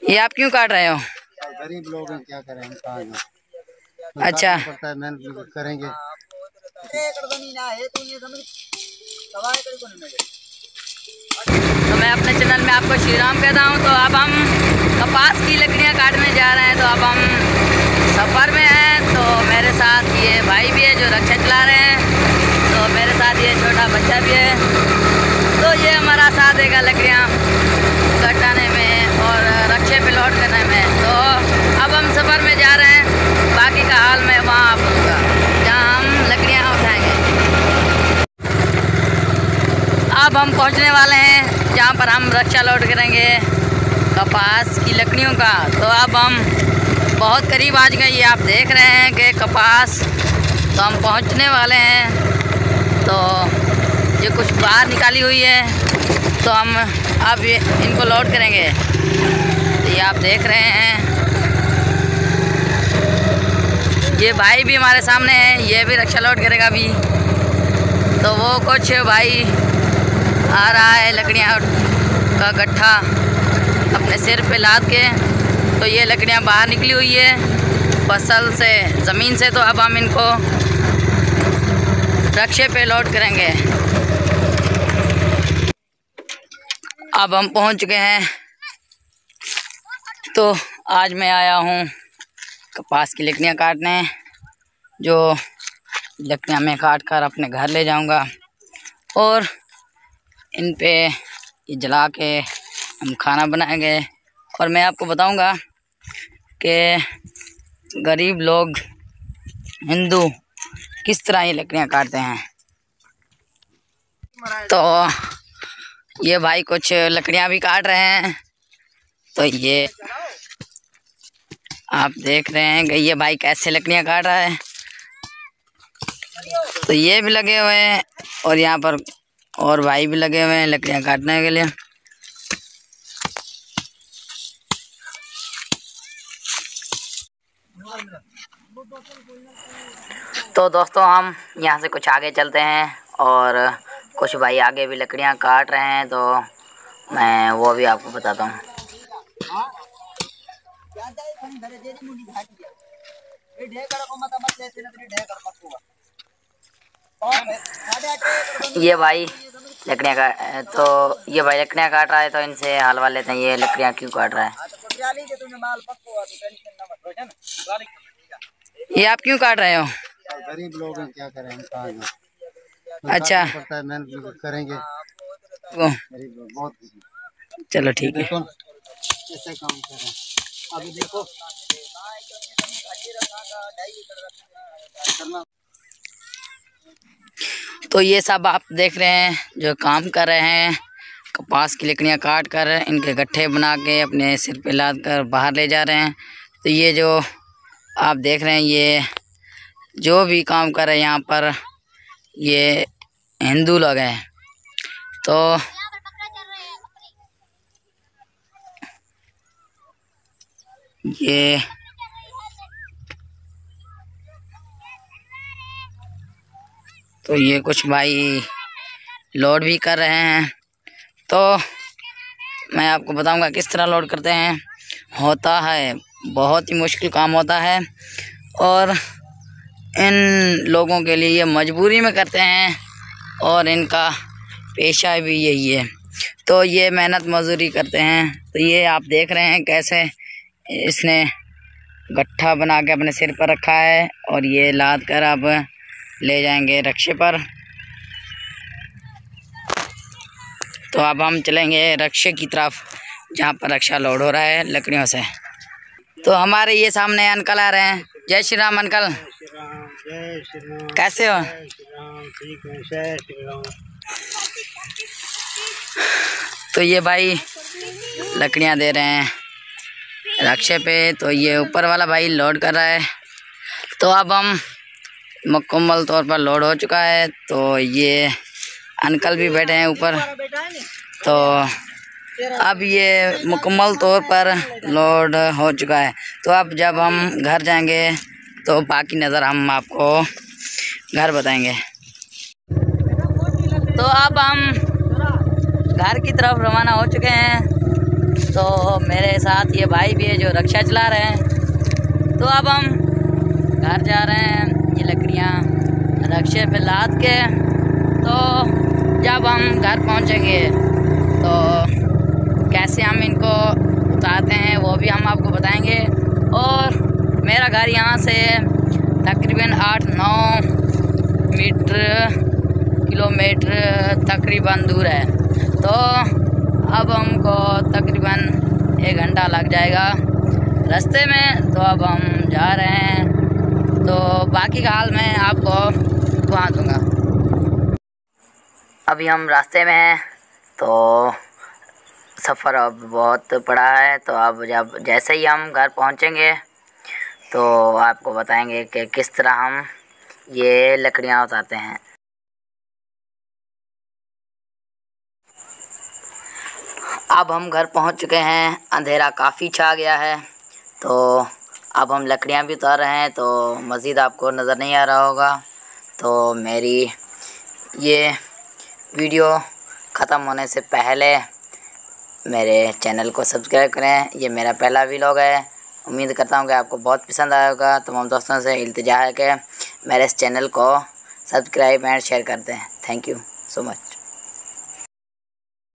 ये आप क्यों काट रहे हो? गरीब लोग हैं, क्या करें हम, कहाँ हैं। अच्छा, पड़ता है, मेहनत करेंगे। तो मैं अपने चैनल में आपको श्री राम कहता हूँ। तो अब हम कपास की लकड़ियाँ काटने जा रहे हैं। तो अब हम सफ़र में हैं। तो मेरे साथ ये भाई भी है जो रक्षा चला रहे हैं। तो मेरे साथ ये छोटा बच्चा भी है। तो ये हमारा साथ देगा लकड़ियाँ कटाने में और रक्षे पे लोड करने में। तो अब हम सफ़र में जा रहे हैं। बाकी का हाल मैं वहाँ आप बोलूँगा जहाँ हम लकड़ियाँ उठाएँगे। अब हम पहुँचने वाले हैं जहाँ पर हम रक्षा लोड करेंगे कपास की लकड़ियों का। तो अब हम बहुत करीब आ गए। ये आप देख रहे हैं कि कपास, तो हम पहुँचने वाले हैं। तो ये कुछ बाहर निकाली हुई है, तो हम अब इनको लोड करेंगे। तो ये आप देख रहे हैं, ये भाई भी हमारे सामने है, ये भी रक्षा लोड करेगा अभी। तो वो कुछ भाई आ रहा है लकड़ियाँ का गट्ठा अपने सिर पे लाद के। तो ये लकड़ियाँ बाहर निकली हुई है फसल से, ज़मीन से। तो अब हम इनको रक्षे पे लोड करेंगे। अब हम पहुंच चुके हैं। तो आज मैं आया हूं कपास की लकड़ियाँ काटने, जो लकड़ियाँ मैं काट कर अपने घर ले जाऊंगा और इन पे ये जला के हम खाना बनाएंगे। और मैं आपको बताऊंगा कि गरीब लोग हिंदू किस तरह ये लकड़ियाँ काटते हैं। तो ये भाई कुछ लकड़ियाँ भी काट रहे हैं। तो ये आप देख रहे हैं कि ये भाई कैसे लकड़ियाँ काट रहा है। तो ये भी लगे हुए हैं और यहाँ पर और भाई भी लगे हुए हैं लकड़ियाँ काटने के लिए। तो दोस्तों हम यहाँ से कुछ आगे चलते हैं और कुछ भाई आगे भी लकड़ियाँ काट रहे हैं। तो मैं वो भी आपको बताता हूँ। ये भाई लकड़ियाँ काट रहा है। तो इनसे हलवा लेते हैं, ये लकड़ियाँ क्यों काट रहा है। ये आप क्यों काट रहे हो? गरीब लोग हैं, क्या करें हम, कहाँ हैं। अच्छा, पड़ता है, मेहनत करेंगे। गरीब लोग बहुत। चलो ठीक है। ऐसे काम करें। अभी देखो तो ये सब आप देख रहे हैं जो काम कर रहे हैं, कपास की लकड़ियाँ काट कर इनके गट्ठे बना के अपने सिर पे लाद कर बाहर ले जा रहे हैं। तो ये जो आप देख रहे हैं, ये जो भी काम कर रहे हैं यहाँ पर ये हिंदू लोग हैं। तो ये कुछ भाई लोड भी कर रहे हैं। तो मैं आपको बताऊंगा किस तरह लोड करते हैं। होता है बहुत ही मुश्किल काम होता है और इन लोगों के लिए ये मजबूरी में करते हैं और इनका पेशा भी यही है। तो ये मेहनत मजदूरी करते हैं। तो ये आप देख रहे हैं कैसे इसने गट्ठा बना के अपने सिर पर रखा है और ये लाद कर अब ले जाएंगे रक्षे पर। तो अब हम चलेंगे रक्षे की तरफ जहाँ पर रक्षा लोड हो रहा है लकड़ियों से। तो हमारे ये सामने अंकल आ रहे हैं। जय श्री राम अंकल। जय श्री राम। कैसे हो? जय श्री राम, ठीक है। जय श्री राम। तो ये भाई लकड़ियाँ दे रहे हैं रक्षे पे। तो ये ऊपर वाला भाई लोड कर रहा है। तो अब हम मुकम्मल तौर पर लोड हो चुका है। तो ये अंकल भी बैठे हैं ऊपर। तो अब ये मुकम्मल तौर पर लोड हो चुका है। तो अब जब हम घर जाएंगे तो बाकी नज़र हम आपको घर बताएंगे। तो अब हम घर की तरफ रवाना हो चुके हैं। तो मेरे साथ ये भाई भी है जो रिक्शा चला रहे हैं। तो अब हम घर जा रहे हैं, ये लकड़ियाँ रिक्शे पे लाद के। तो जब हम घर पहुंचेंगे तो कैसे हम इनको उतारते हैं वो भी हम आपको बताएंगे। और मेरा घर यहाँ से तकरीबन 8-9 किलोमीटर तकरीबन दूर है। तो अब हमको तकरीबन 1 घंटा लग जाएगा रास्ते में। तो अब हम जा रहे हैं, तो बाकी का हाल मैं आपको बता दूँगा। अभी हम रास्ते में हैं, तो सफ़र अब बहुत बड़ा है। तो अब जब जैसे ही हम घर पहुंचेंगे तो आपको बताएंगे कि किस तरह हम ये लकड़ियाँ उतारते हैं। अब हम घर पहुंच चुके हैं, अंधेरा काफ़ी छा गया है। तो अब हम लकड़ियाँ भी उतार रहे हैं। तो मज़ीद आपको नज़र नहीं आ रहा होगा। तो मेरी ये वीडियो ख़त्म होने से पहले मेरे चैनल को सब्सक्राइब करें। ये मेरा पहला व्लॉग है। उम्मीद करता हूँ कि आपको बहुत पसंद आएगा। तमाम दोस्तों से इल्तिजा है कि मेरे इस चैनल को सब्सक्राइब एंड शेयर करते हैं। Thank you so much.